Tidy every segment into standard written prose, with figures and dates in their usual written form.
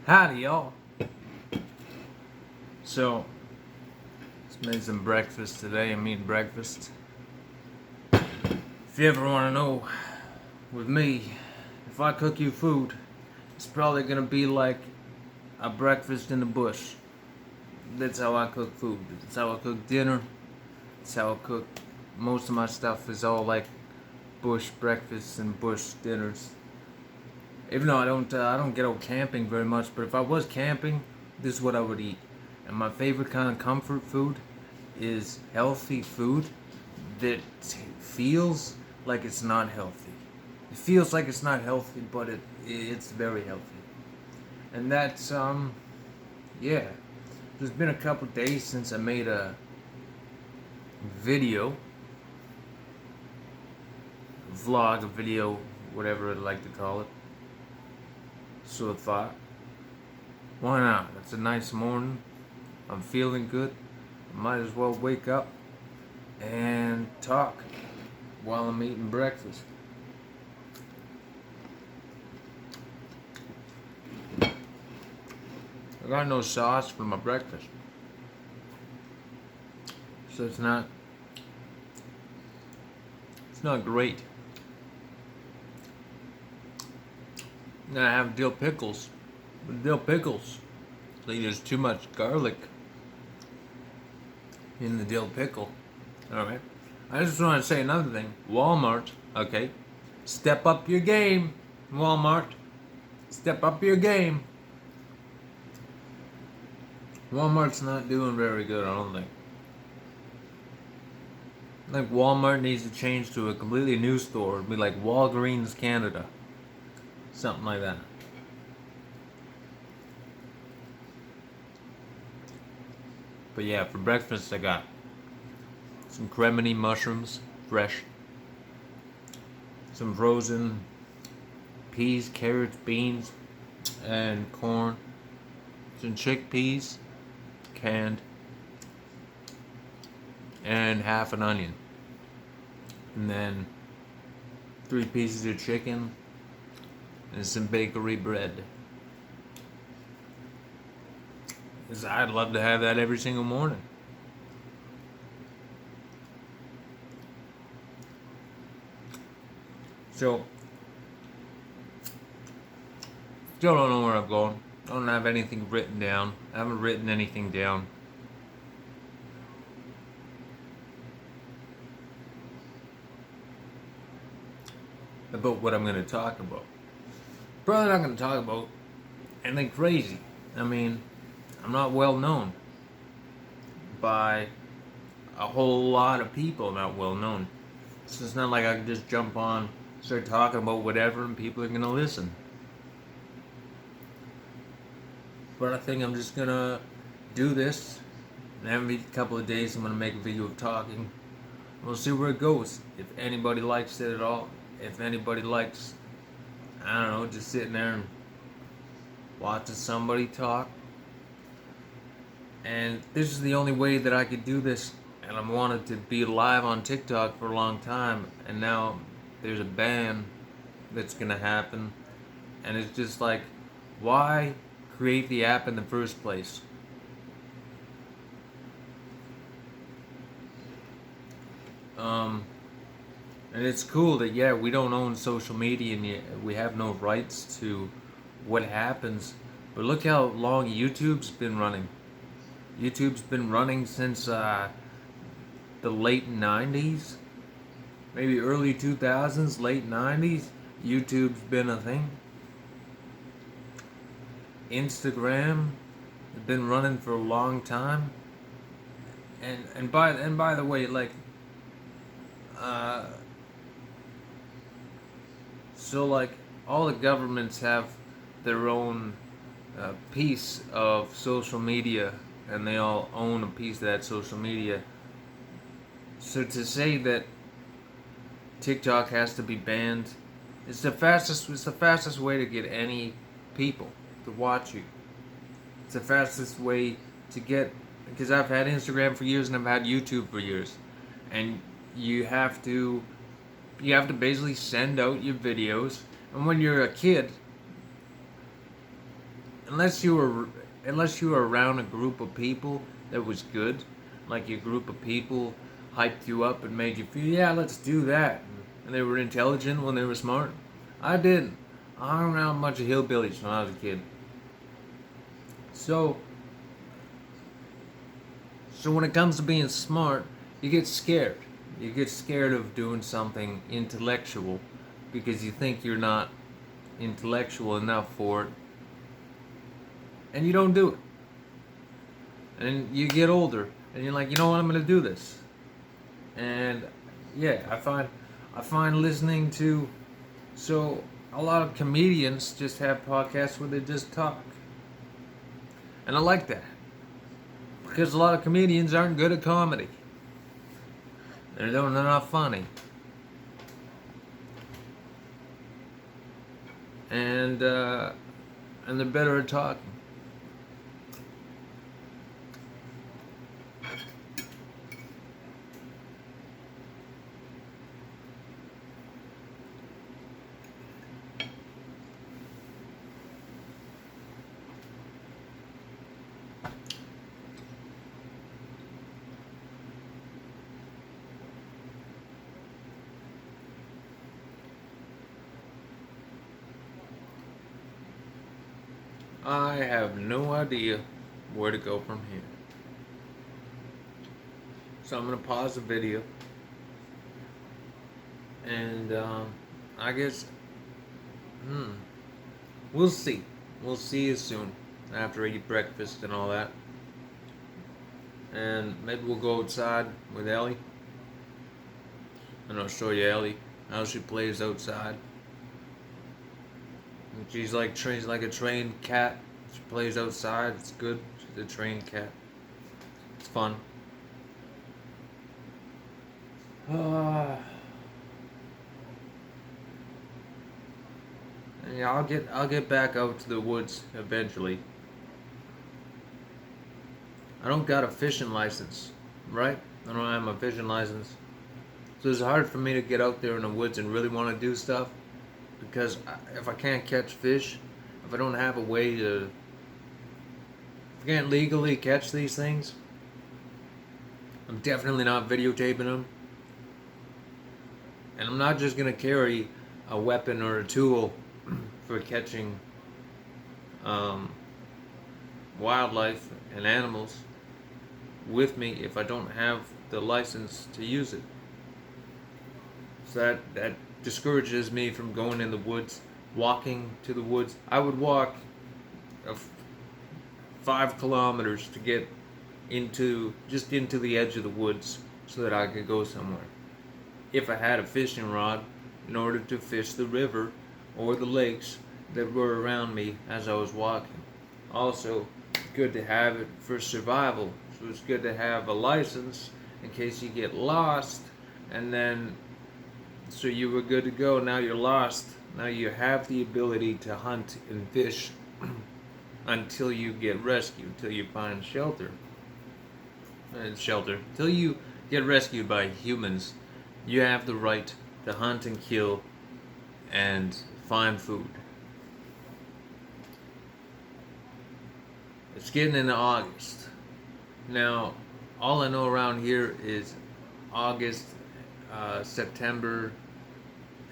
Howdy, y'all. So, just made some breakfast today. I'm eating breakfast. If you ever want to know, with me, if I cook you food, it's probably gonna be like a breakfast in the bush. That's how I cook food. That's how I cook dinner. That's how I cook. Most of my stuff is all like bush breakfasts and bush dinners. Even though I don't get out camping very much, but if I was camping, this is what I would eat. And my favorite kind of comfort food is healthy food that feels like it's not healthy. It feels like it's not healthy, but it's very healthy. And that's yeah. There's been a couple days since I made a video, vlog, a video, whatever I'd like to call it. So I thought, why not? It's a nice morning. I'm feeling good. Might as well wake up and talk while I'm eating breakfast. I got no sauce for my breakfast, so it's not great. Then I have dill pickles. But dill pickles, like there's too much garlic in the dill pickle. Alright. I just want to say another thing. Walmart, okay? Step up your game, Walmart. Step up your game. Walmart's not doing very good, I don't think. I think Walmart needs to change to a completely new store. It'd be like Walgreens Canada. Something like that. But yeah, for breakfast I got some cremini mushrooms, fresh. Some frozen peas, carrots, beans, and corn. Some chickpeas, canned. And half an onion. And then 3 pieces of chicken. And some bakery bread. Because I'd love to have that every single morning. So, still don't know where I'm going. Don't have anything written down. I haven't written anything down. About what I'm going to talk about. Probably not going to talk about anything crazy. I mean, I'm not well known by a whole lot of people. Not well known. So it's not like I can just jump on, start talking about whatever, and people are going to listen. But I think I'm just going to do this. And every couple of days I'm going to make a video of talking. We'll see where it goes. If anybody likes it at all. If anybody likes, I don't know, just sitting there and watching somebody talk. And this is the only way that I could do this. And I wanted to be live on TikTok for a long time. And now there's a ban that's going to happen. And it's just like, why create the app in the first place? And it's cool that, yeah, we don't own social media and we have no rights to what happens. But look how long YouTube's been running. YouTube's been running since the late 90s. Maybe early 2000s, late 90s. YouTube's been a thing. Instagram has been running for a long time. And by the way, like, so like all the governments have their own piece of social media, and they all own a piece of that social media. So to say that TikTok has to be banned, it's the fastest way to get any people to watch you. It's the fastest way to get, because I've had Instagram for years and I've had YouTube for years, and you have to basically send out your videos. And when you're a kid, unless you were unless you were around a group of people that was good, like your group of people hyped you up and made you feel, yeah, let's do that, and they were intelligent when they were smart. I didn't. I hung around a bunch of hillbillies when I was a kid. So, so when it comes to being smart, you get scared. You get scared of doing something intellectual because you think you're not intellectual enough for it, and you don't do it. And you get older, and you're like, you know what, I'm gonna do this. And yeah, I find listening to, so a lot of comedians just have podcasts where they just talk, and I like that because a lot of comedians aren't good at comedy. They're not funny, and they're better at talking. I have no idea where to go from here. So I'm gonna pause the video, and I guess, we'll see. We'll see you soon after I eat breakfast and all that, and maybe we'll go outside with Ellie, and I'll show you Ellie how she plays outside. And she's like a trained cat. She plays outside. It's good. She's a trained cat. It's fun. Yeah, I'll get back out to the woods eventually. I don't got a fishing license, right? I don't have my fishing license, so it's hard for me to get out there in the woods and really want to do stuff because if I can't catch fish, if I don't have a way to, if I can't legally catch these things, I'm definitely not videotaping them, and I'm not just gonna carry a weapon or a tool for catching wildlife and animals with me if I don't have the license to use it. So that discourages me from going in the woods, walking to the woods. I would walk 5 kilometers to get into the edge of the woods so that I could go somewhere. If I had a fishing rod, in order to fish the river or the lakes that were around me as I was walking. Also, good to have it for survival. So it's good to have a license in case you get lost, and then so you were good to go. Now you're lost. Now you have the ability to hunt and fish until you get rescued, until you find shelter. Till you get rescued by humans. You have the right to hunt and kill and find food. It's getting into August. Now, all I know around here is August, September,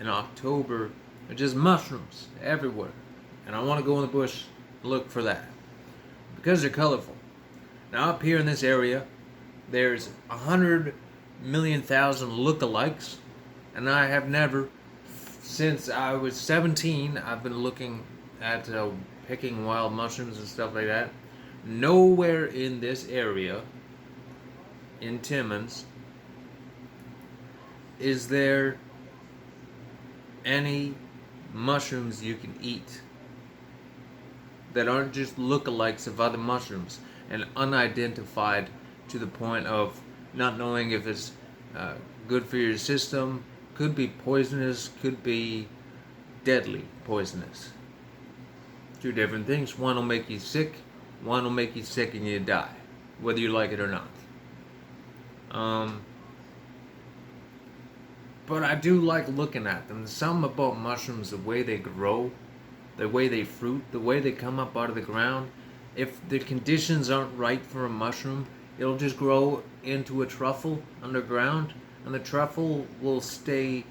and October are just mushrooms everywhere. And I want to go in the bush and look for that because they're colorful. Now, up here in this area, there's 100,000,000 lookalikes, and I have never, since I was 17, I've been looking at picking wild mushrooms and stuff like that. Nowhere in this area, in Timmins, is there any mushrooms you can eat that aren't just lookalikes of other mushrooms and unidentified to the point of not knowing if it's good for your system, could be poisonous, could be deadly poisonous. Two different things. One will make you sick, one will make you sick and you die, whether you like it or not. But I do like looking at them. Something about mushrooms, the way they grow, the way they fruit, the way they come up out of the ground. If the conditions aren't right for a mushroom, it'll just grow into a truffle underground, and the truffle will stay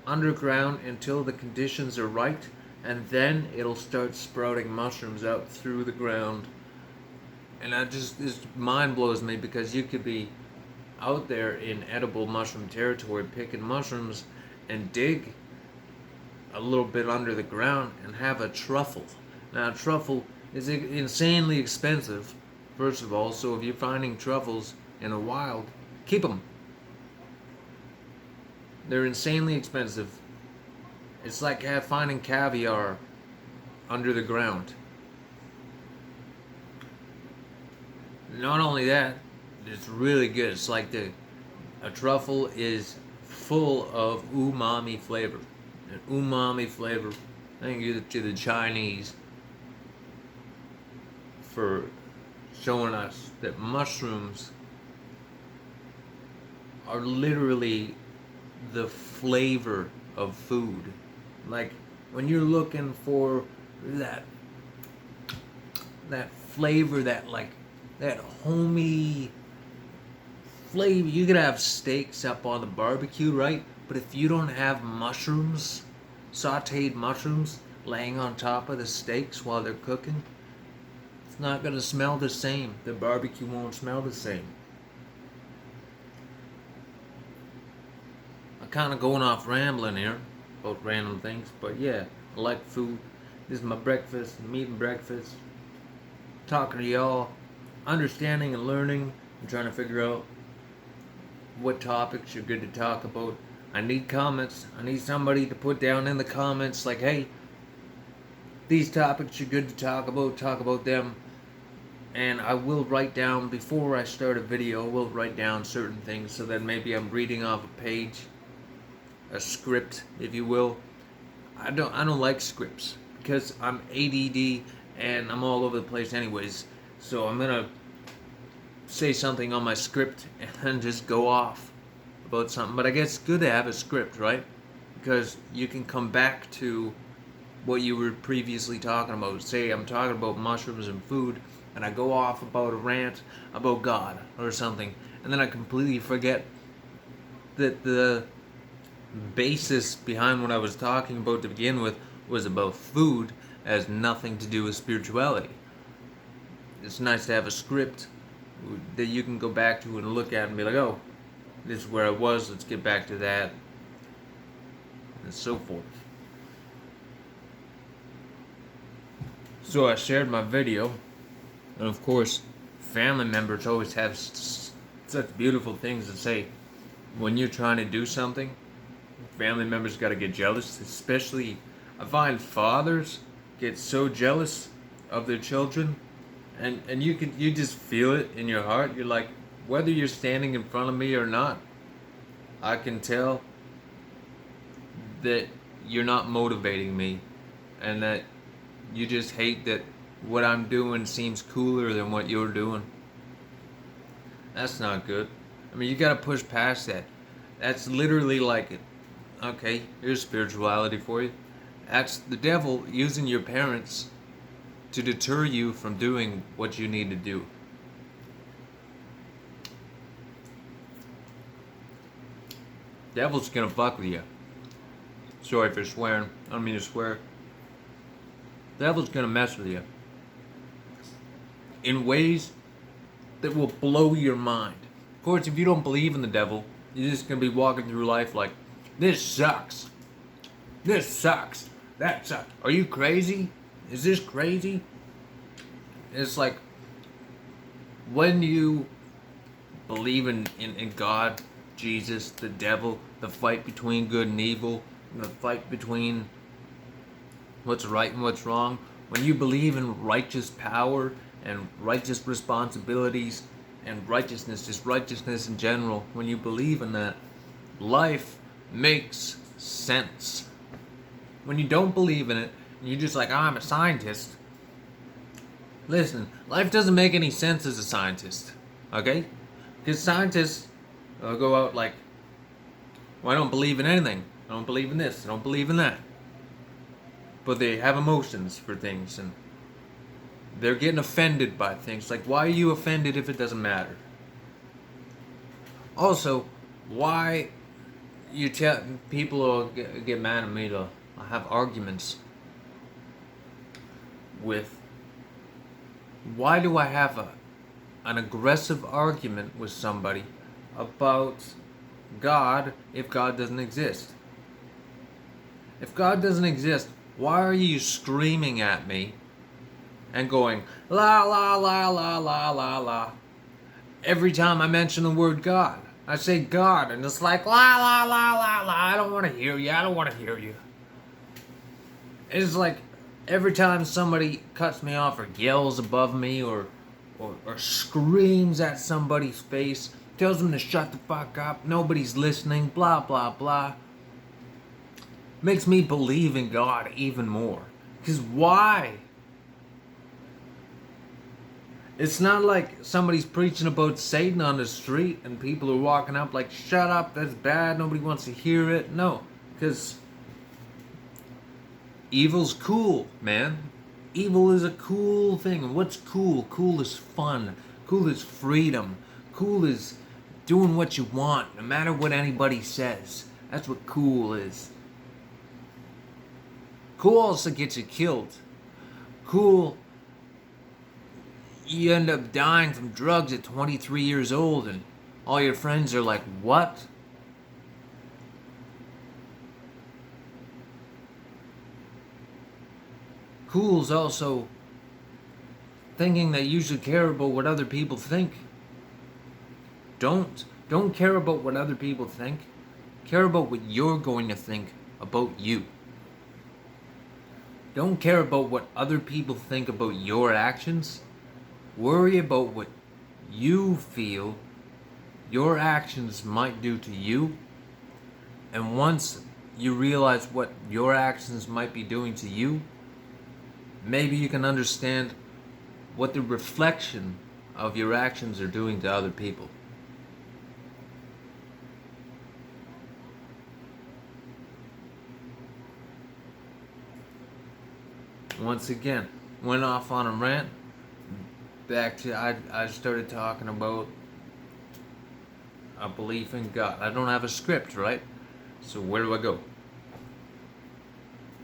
underground until the conditions are right, and then it'll start sprouting mushrooms out through the ground. And that just mind blows me, because you could be out there in edible mushroom territory picking mushrooms and dig a little bit under the ground and have a truffle. Now, a truffle is insanely expensive, first of all, so if you're finding truffles in the wild, keep them. They're insanely expensive. It's like finding caviar under the ground. Not only that, it's really good. It's like a truffle is full of umami flavor. An umami flavor. Thank you to the Chinese for showing us that mushrooms are literally the flavor of food. Like when you're looking for that flavor, that homey flavor, you could have steaks up on the barbecue, right? But if you don't have mushrooms, sauteed mushrooms, laying on top of the steaks while they're cooking, it's not gonna smell the same. The barbecue won't smell the same. I'm kind of going off rambling here about random things, but yeah, I like food. This is my breakfast. I'm eating breakfast, talking to y'all, understanding and learning. I'm trying to figure out what topics are good to talk about. I need comments. I need somebody to put down in the comments like, hey, these topics are good to talk about them. And I will write down, before I start a video, I will write down certain things so that maybe I'm reading off a page, a script, if you will. I don't like scripts because I'm ADD and I'm all over the place anyways. So I'm gonna say something on my script and then just go off about something. But I guess it's good to have a script, right? Because you can come back to what you were previously talking about. Say I'm talking about mushrooms and food, and I go off about a rant about God or something, and then I completely forget that the basis behind what I was talking about to begin with was about food, has nothing to do with spirituality. It's nice to have a script that you can go back to and look at and be like, oh, this is where I was, let's get back to that, and so forth. So I shared my video, and of course, family members always have such beautiful things to say. When you're trying to do something, family members gotta get jealous. Especially, I find fathers get so jealous of their children, and you just feel it in your heart. You're like, whether you're standing in front of me or not, I can tell that you're not motivating me, and that you just hate that what I'm doing seems cooler than what you're doing. That's not good. I mean, you gotta push past that. That's literally like, okay, here's spirituality for you. That's the devil using your parents to deter you from doing what you need to do. Devil's gonna fuck with you. Sorry for swearing. I don't mean to swear. Devil's gonna mess with you in ways that will blow your mind. Of course, if you don't believe in the devil, you're just gonna be walking through life like, this sucks. This sucks. That sucks. Are you crazy? Is this crazy? It's like, when you believe in God, Jesus, the devil, the fight between good and evil, the fight between what's right and what's wrong, when you believe in righteous power and righteous responsibilities and righteousness, just righteousness in general, when you believe in that, life makes sense. When you don't believe in it, and you're just like, oh, I'm a scientist. Listen, life doesn't make any sense as a scientist, okay? Because scientists go out like, well, I don't believe in anything. I don't believe in this. I don't believe in that. but they have emotions for things, and they're getting offended by things. Like, why are you offended if it doesn't matter? Also, why you tell people will get mad at me to have arguments with? Why do I have an aggressive argument with somebody about God if God doesn't exist? If God doesn't exist, why are you screaming at me and going la la la la la la la every time I mention the word God? I say God, and it's like la la la la la. I don't want to hear you. I don't want to hear you. It's like every time somebody cuts me off or yells above me or screams at somebody's face, tells them to shut the fuck up, nobody's listening, blah blah blah, makes me believe in God even more. Because why? It's not like somebody's preaching about Satan on the street and people are walking up like, shut up, that's bad, nobody wants to hear it. No, because evil's cool, man. Evil is a cool thing. And what's cool? Cool is fun. Cool is freedom. Cool is doing what you want, no matter what anybody says. That's what cool is. Cool also gets you killed. Cool, you end up dying from drugs at 23 years old, and all your friends are like, what? Cool's also thinking that you should care about what other people think. Don't care about what other people think. Care about what you're going to think about you. Don't care about what other people think about your actions. Worry about what you feel your actions might do to you. And once you realize what your actions might be doing to you, maybe you can understand what the reflection of your actions are doing to other people. Once again, went off on a rant. Back to, I started talking about a belief in God. I don't have a script, right? So where do I go?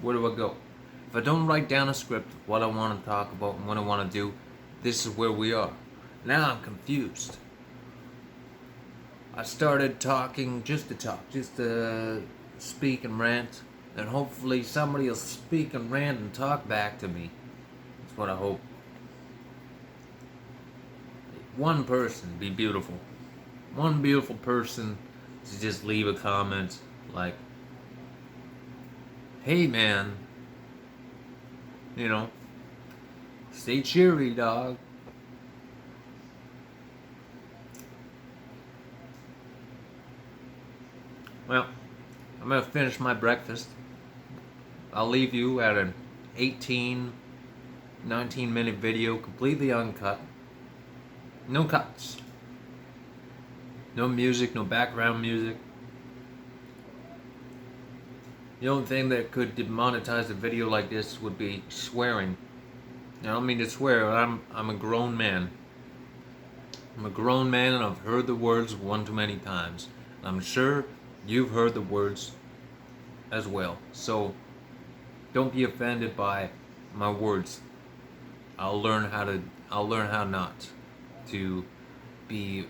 Where do I go? If I don't write down a script, what I want to talk about and what I want to do, this is where we are. Now I'm confused. I started talking just to talk, just to speak and rant, and hopefully somebody will speak and rant and talk back to me. That's what I hope. One person, be beautiful. One beautiful person to just leave a comment like, hey man, you know, stay cheery, dog. Well, I'm gonna finish my breakfast. I'll leave you at an 19 minute video, completely uncut. No cuts. No music, no background music. The only thing that could demonetize a video like this would be swearing. I don't mean to swear, but I'm a grown man. I'm a grown man and I've heard the words one too many times. I'm sure you've heard the words as well. So don't be offended by my words. I'll learn how not to be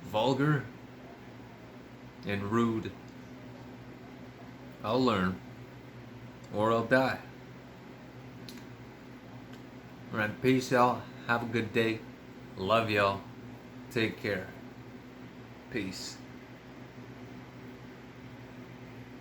vulgar and rude. I'll learn, or I'll die. Alright, peace y'all. Have a good day. Love y'all. Take care. Peace.